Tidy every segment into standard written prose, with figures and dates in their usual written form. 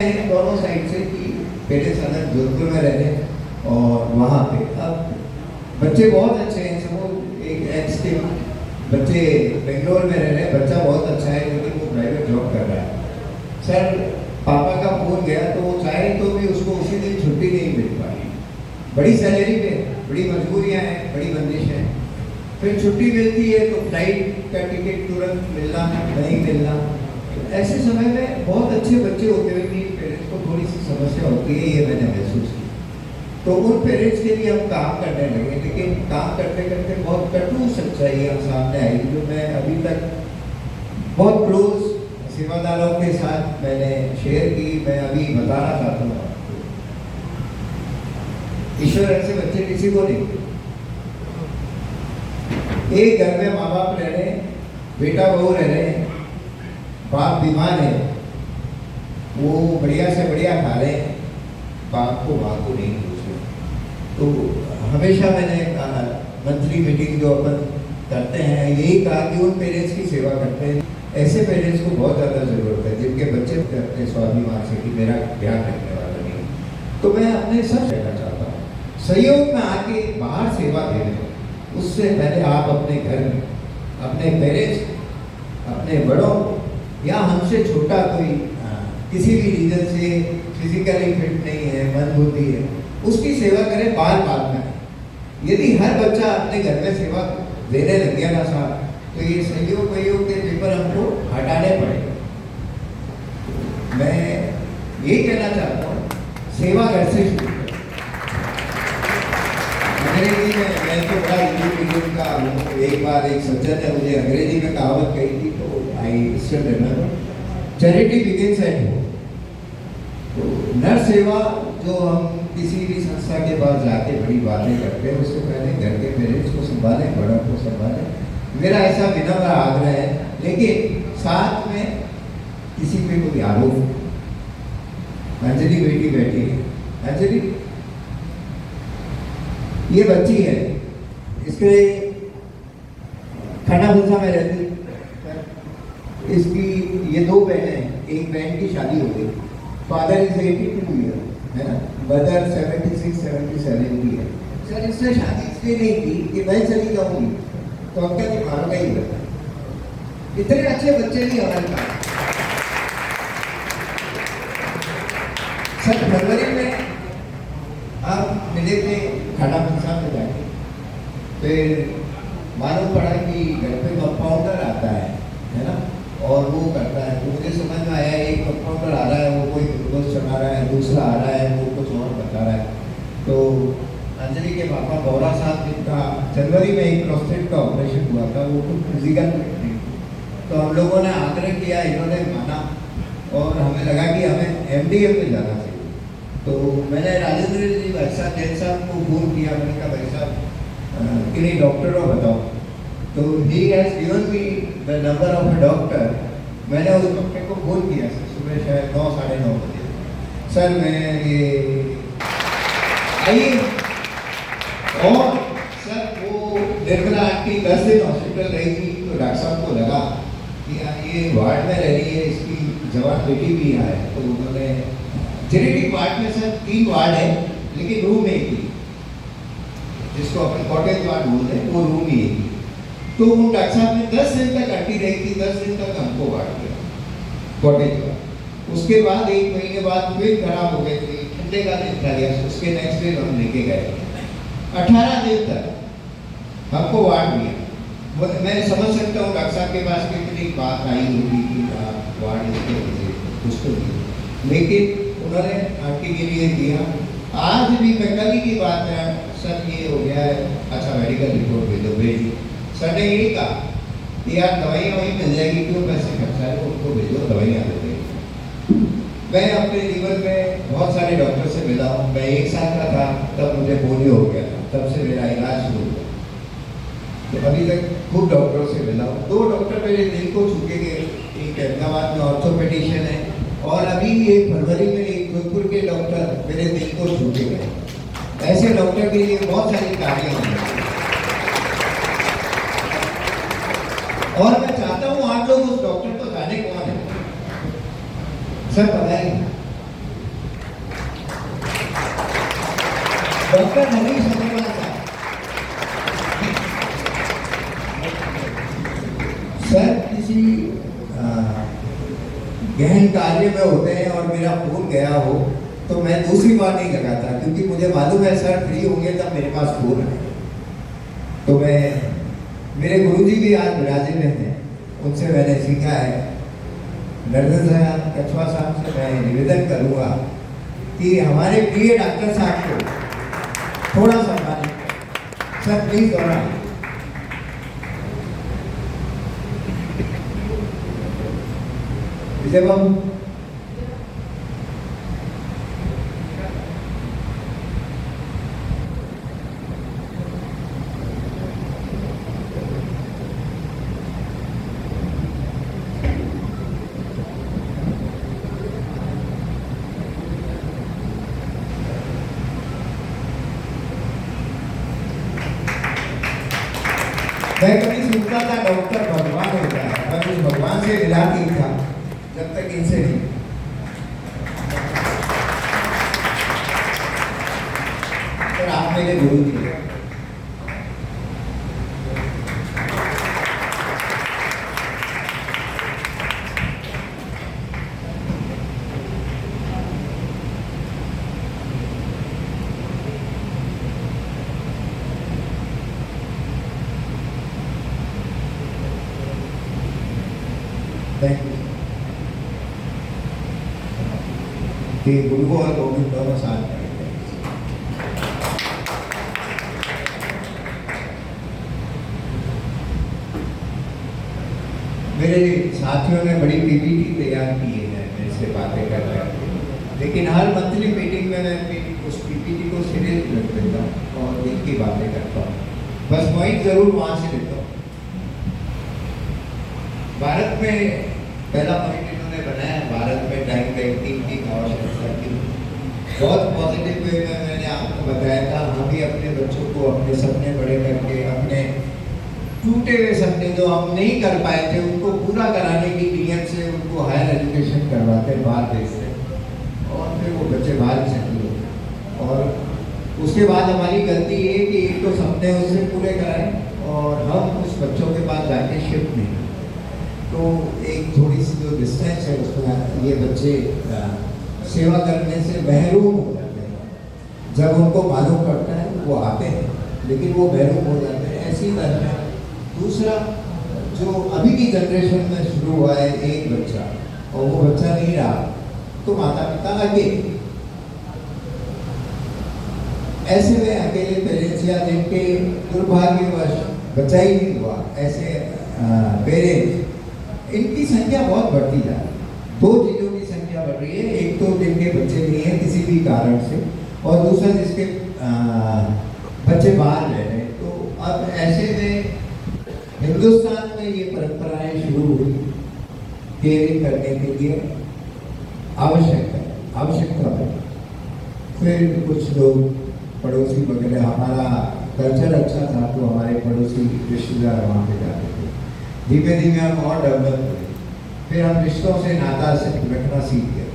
दोनों साइड से कि पेरेंट्स अगर जोधपुर में रह रहे हैं और वहाँ पे अब बच्चे बहुत अच्छे हैं। सब एक एक्स के बच्चे बेंगलोर में रह रहे हैं, बच्चा बहुत अच्छा है लेकिन वो प्राइवेट जॉब कर रहा है। सर पापा का फोन गया तो वो चाहे तो भी उसको उसी दिन छुट्टी नहीं मिल पाई। बड़ी सैलरी पे, बड़ी मजबूरियाँ हैं, बड़ी बंदिश है। फिर छुट्टी मिलती है तो फ्लाइट का टिकट तुरंत मिलना नहीं मिलना। ऐसे समय में बहुत अच्छे बच्चे होते हुए भी पेरेंट्स को थोड़ी सी समस्या होती है, ये मैंने महसूस की। तो उन पेरेंट्स के लिए हम काम करने लगे, लेकिन काम करते करते बहुत कटु सच्चाई हम सामने आई जो मैं अभी तक बहुत क्लोज सेवादारों के साथ मैंने शेयर की। मैं अभी बताना चाहता हूँ आपको, ईश्वर ऐसे बच्चे किसी को नहीं। एक घर में माँ बाप रह रहे हैं, बेटा बहू रह रहे हैं, बाप बीमार है, वो बढ़िया से बढ़िया खा रहे हैं, बाप को माँ को नहीं पूछ रहे। तो हमेशा मैंने कहा, मंथली मीटिंग जो अपन करते हैं यही कहा कि उन पेरेंट्स की सेवा करते हैं। ऐसे पेरेंट्स को बहुत ज़्यादा ज़रूरत है जिनके बच्चे अपने स्वाभिमान से कि मेरा ध्यान रखने वाला नहीं। तो मैं अपने सब कहना चाहता हूँ, सहयोग में आके बाहर सेवा देने उससे पहले आप अपने घर में अपने पेरेंट्स, अपने बड़ों या हमसे छोटा कोई किसी भी रीजन से फिजिकली फिट नहीं है, मंदबुद्धि है, उसकी सेवा करें बार बार में। यदि हर बच्चा अपने घर में सेवा देने लग गया ना साहब, तो ये सहयोग वयोग के पेपर हमको हटाने पड़ेंगे। मैं ये कहना चाहता हूँ, सेवा घर से शुरू करें। अंग्रेजी में मैं तो बड़ा इंग्लिश का एक बार एक सज्जन ने मुझे अंग्रेजी में कहावत कही थी, तो I still remember, charity begins at home. तो नर सेवा जो हम किसी भी संस्था के पास जाके बड़ी बातें करते हैं, उससे पहले घर के पेरेंट्स को संभालें, बड़ों को संभालें। मेरा ऐसा विनम्र आग्रह है, लेकिन साथ में किसी पे कोई आरोप। अंजलि बेटी बैठी है, अंजलि ये बच्ची है, इसके खन्ना फुलसा में रहती, इसकी ये दो बहनें हैं, एक बहन की शादी हो गई, फादर इज 82 ईयर है ना, मदर 76-77 की है। सर इसने शादी इसलिए नहीं की कि मैं चली जाऊंगी तो अब क्या मारोगा ही रहता। इतने अच्छे बच्चे नहीं हमारे पास। सर फरवरी में आप मिले थे खाना फंसा में जाके, फिर मालूम पड़ा कि घर पे कंपाउंडर आता है ना, और वो करता है। तो मुझे समझ में आया एक कंपाउंडर आ रहा है, वो कोई ग्लूकोज चढ़ा रहा है, दूसरा आ रहा है वो कुछ और बता रहा है। तो अंजलि के पापा गौरा साहब जिनका जनवरी में एक प्रोस्टेट का ऑपरेशन हुआ था, वो कुछ फिजिकल नहीं, तो हम लोगों ने आग्रह किया, इन्होंने माना और हमें लगा कि हमें MDM में जाना चाहिए। तो मैंने राजेंद्र जी भाई साहब जैन साहब को फोन किया, मैंने कहा भाई साहब किन्हीं डॉक्टर को बताओ। तो he has given me the number of a doctor. मैंने उस डॉक्टर को फोन किया सर, सुबह शायद 9-9:30 बजे। सर मैं ये आइए, और सर वो निर्मला आंटी 10 दिन हॉस्पिटल रही थी, तो डॉक्टर साहब को लगा कि यार ये वार्ड में रह रही है, इसकी जवान बेटी भी यहाँ है। तो उन्होंने जेनेटिक वार्ड में सर 3 वार्ड है, लेकिन रूम एक ही, जिसको अपन कॉटेज वार्ड बोलते हैं, वो रूम ही एक ही। तो वो डॉक्टर साहब ने 10 दिन तक आंटी रही थी, 10 दिन तक हमको वार्ड दिया कॉटेज वार्ड। उसके बाद 1 महीने बाद फिर खराब हो गई थी, ठंडे का दिन था, उसके नेक्स्ट डे हम लेके गए। 18 दिन तक हमको वार्ड दिया। मैं समझ सकता हूँ डॉक्टर साहब के पास कितनी बात आई होगी कि वार्ड इसके उसको दिया, लेकिन उन्होंने आंटी के लिए दिया। आज भी मैं कल ही की बात है, सर ये हो गया है, अच्छा मेडिकल रिपोर्ट भेजो, भेजी। सर ने यही कहा कि यार दवाइयाँ वहीं मिल जाएगी, क्यों पैसे खर्चा है, उनको भेजो, दवाइयाँ दे देंगे। मैं अपने जीवन में बहुत सारे डॉक्टर से मिला हूँ। मैं 1 साल का था तब मुझे पोलियो हो गया था, तब से मेरा इलाज शुरू हुआ। तो अभी तक खूब डॉक्टरों से मिला हूँ। 2 डॉक्टर मेरे दिल को छूके गए, एक अहमदाबाद में ऑर्थोपेडिशियन है, और अभी ये फरवरी में एक जोधपुर के डॉक्टर मेरे दिल को छूके गए। ऐसे डॉक्टर के लिए बहुत सारी कार्य होंगे, और मैं चाहता हूँ आप लोग उस डॉक्टर को जाने कौन है। सर पता है डॉक्टर हरीश अग्रवाल साहब। सर किसी गहन कार्य में होते हैं और मेरा फोन गया हो तो मैं दूसरी बार नहीं लगाता, क्योंकि मुझे मालूम है सर फ्री होंगे तब मेरे पास फोन है। तो मैं, मेरे गुरुजी भी आज ब्राजील में हैं, उनसे मैंने सीखा है। नरेंद्र कछवा साहब से मैं निवेदन करूंगा कि हमारे प्रिय डॉक्टर साहब को थोड़ा सम्मान सर प्लीज दोहराएं। जब हम मैं कभी सुनता था डॉक्टर भगवान होता है, मैं उस भगवान से मिला नहीं था जब तक इनसे नहीं। पर आप मेरे गुरु जी हैं। Thank you. कि गुरु और गोविंद दोनों साथ हैं। मेरे साथियों ने बड़ी पीपीटी तैयार की है मेरे से बातें कर रहे हैं, लेकिन हर मंथली मीटिंग में मैं उस पीपीटी को सीरियस रख देता हूँ और दिल की बातें करता हूँ, बस पॉइंट जरूर वहाँ से लेता हूँ। भारत में पहला पॉइंट इन्होंने बनाया, भारत में टाइम बैंकिंग की आवश्यकता की। बहुत पॉजिटिव वे में मैंने आपको बताया था, हम भी अपने बच्चों को अपने सपने बड़े करके, अपने टूटे हुए सपने जो हम नहीं कर पाए थे उनको पूरा कराने की नीयत से उनको हायर एजुकेशन करवाते बाहर देश से, और फिर वो बच्चे बाहर सेटल होते। और उसके बाद हमारी गलती ये कि एक तो सपने उससे पूरे कराएं और हम उस बच्चों के पास जाके शिफ्ट नहीं, तो एक थोड़ी सी जो डिस्टेंस है उसमें ये बच्चे सेवा करने से महरूम हो जाते हैं। जब उनको मालूम पड़ता है वो आते हैं, लेकिन वो महरूम हो जाते हैं। ऐसी तरह दूसरा जो अभी की जनरेशन में शुरू हुआ है, एक बच्चा और वो बच्चा नहीं रहा तो माता पिता अकेले, ऐसे में अकेले पेरेंट्स या जिनके दुर्भाग्यवश बच्चा ही नहीं हुआ, ऐसे पेरेंट्स, इनकी संख्या बहुत बढ़ती जा रही है। दो चीज़ों की संख्या बढ़ रही है, एक तो जिनके बच्चे नहीं हैं किसी भी कारण से, और दूसरा जिसके बच्चे बाहर रह रहे हैं। तो अब ऐसे में हिंदुस्तान में ये परंपराएं शुरू हुई केयरिंग करने के लिए, आवश्यकता है। फिर कुछ लोग पड़ोसी वगैरह, हमारा कल्चर अच्छा था तो हमारे पड़ोसी रिश्तेदार वहाँ पे जाते थे। धीमे धीमे हम और डेवलप हुए, फिर हम रिश्तों से नाता से रखना सीख गए।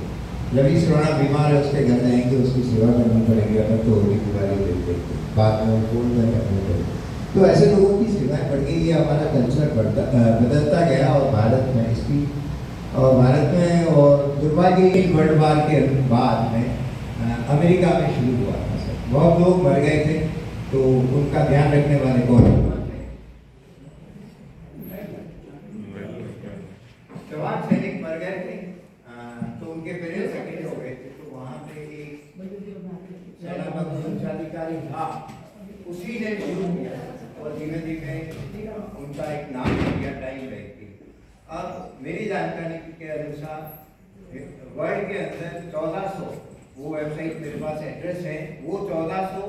रवि सुराना बीमार है, उसके घर जाएंगे, उसकी सेवा करनी पड़ेगी, अगर तो होली दिवाली देते बाद में फोन में करनी पड़ेगी। तो ऐसे लोगों की सेवाएं बढ़ गई, ये हमारा कल्चर बदलता गया। और भारत में इसकी, और भारत में, और दुर्भाग्य वर्ल्ड वार के बाद में अमेरिका में शुरू हुआ था सर। बहुत लोग मर गए थे, तो उनका ध्यान रखने वाले कौन? जवान सैनिक मर गए थे, तो उनके पेरेंट्स अकेले हो गए थे। तो वहाँ पे एक सेना का उच्चाधिकारी था, उसी ने शुरू किया और धीमे धीमे उनका एक नाम दिया, टाइम बैंकिंग। अब मेरी जानकारी के अनुसार वर्ल्ड के अंदर 1400, वो वेबसाइट मेरे पास एड्रेस है, वो 1400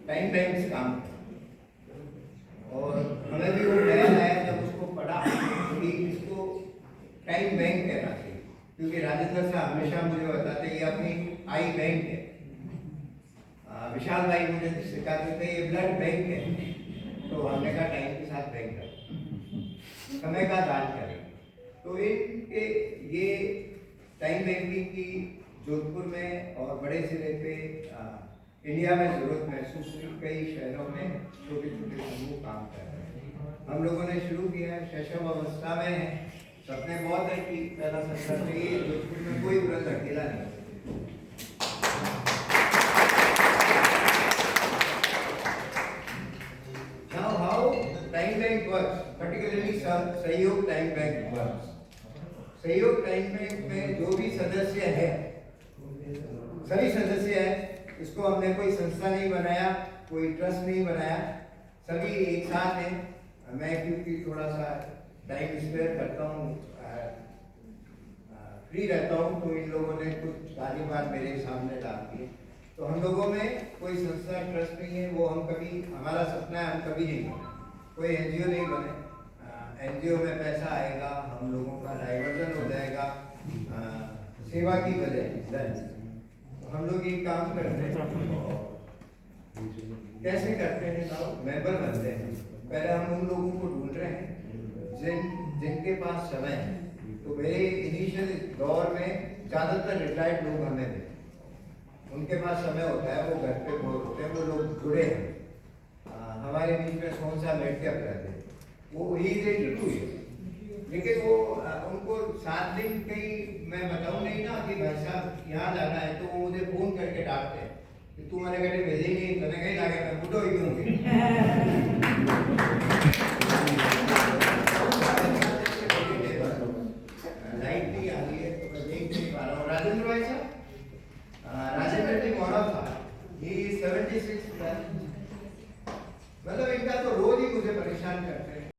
टाइम बैंक्स काम करते। और हमें भी वो ख्याल आया जब उसको पढ़ा कि इसको टाइम बैंक कहना चाहिए, क्योंकि राजेंद्र साहब हमेशा मुझे बताते ये अपनी आई बैंक है, विशाल भाई मुझे सिखाते थे ये ब्लड बैंक है। तो हमने कहा टाइम के साथ बैंक करें, समय का दान करें। तो इनके ये टाइम बैंकिंग की जोधपुर में और बड़े सिरे पे इंडिया में जरूरत महसूस हुई। कई शहरों में छोटे छोटे समूह काम कर रहे हैं। हम लोगों ने शुरू किया है, शैशव अवस्था में है, सपने बहुत है कि पहला संस्था चाहिए। जोधपुर में कोई व्रत अकेला नहीं हो सकता। Now how time bank works, particularly सहयोग टाइम बैंक वर्क्स। सहयोग टाइम बैंक में जो भी सदस्य है, सभी सदस्य है, इसको हमने कोई संस्था नहीं बनाया, कोई ट्रस्ट नहीं बनाया, सभी एक साथ हैं। मैं क्योंकि थोड़ा सा टाइम स्पेयर करता हूँ, फ्री रहता हूँ, तो इन लोगों ने कुछ तालीमात मेरे सामने डाल दी। तो हम लोगों में कोई संस्था ट्रस्ट नहीं है, वो हम कभी, हमारा सपना है हम कभी नहीं बने, कोई एनजीओ नहीं बने। एनजीओ में पैसा आएगा, हम लोगों का डाइवर्जन हो जाएगा सेवा की वजह। तो हम लोग ये काम करते हैं। कैसे करते हैं ना, मेंबर बनते हैं। पहले हम उन लोगों को ढूंढ रहे हैं जिनके पास समय है। तो मेरे इनिशियल दौर में ज़्यादातर रिटायर्ड लोग हमें थे, उनके पास समय होता है, वो घर पे बोर होते हैं, वो लोग जुड़े हैं। हमारे बीच में कौन सा लड़के अब रहते हैं, वो ही टू है, लेकिन वो उनको 7 दिन कहीं मैं बताऊँ नहीं ना कि भाई साहब यहाँ जाना है, तो वो मुझे फोन करके डांटते हैं कि तू मैंने कहीं भेजे ही नहीं, मैंने कहीं लागे मैं बुढ़ो ही क्यों